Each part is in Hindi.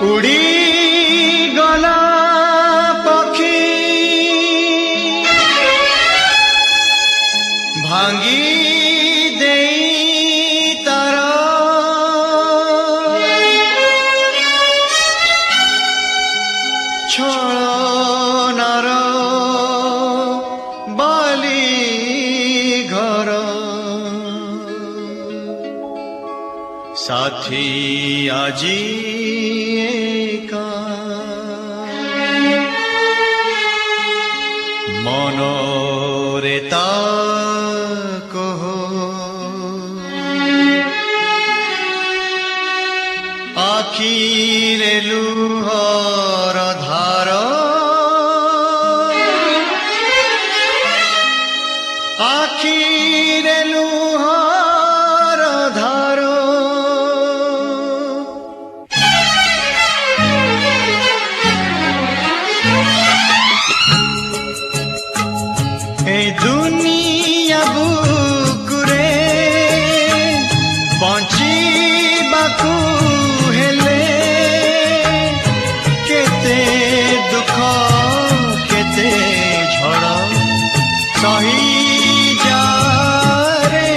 उड़ी गला पक्षी भांगी देई तार छलनार बाली घर साथी आजी मनोरे कह आखिरे लुहर धार आखिरे लुहर धार दुनिया बुकुरे बंचिबाकू हेले केते दुख केते झड़ सही जा रे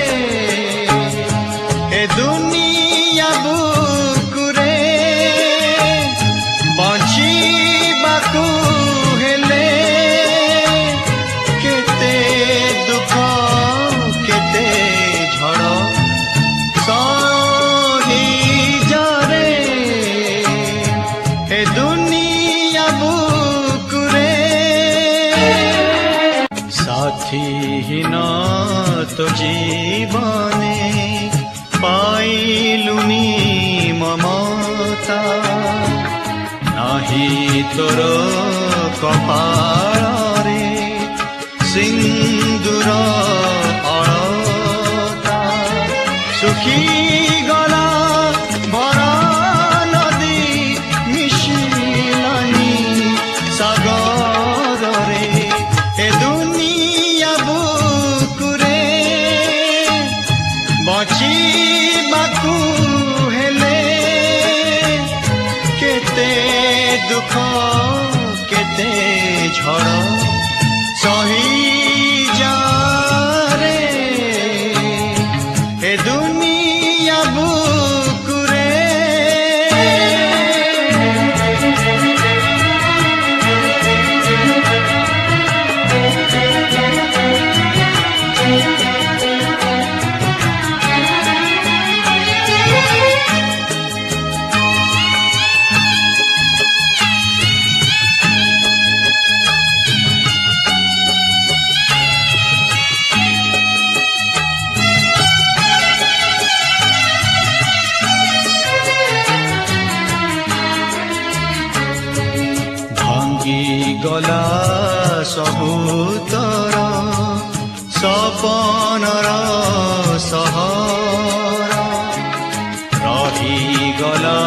ए दुनिया बुकुरे बंचिबाकू हेले केते दुख केते झड़ सही जा रे ए दुनिया बुकुरे साथीहीन तो जीवने पाइलुनी ममता नाही तोर कपाळे सिंदूर अलता सुखी गला भरा नदी मिशिलानी सागर रे ए दुनिया बुकुरे बचिबाकू हेले केते दुख केते झड़ सही जा रे ए दुनिया बुकुरे गला सबुतर सपनर सहर रही गला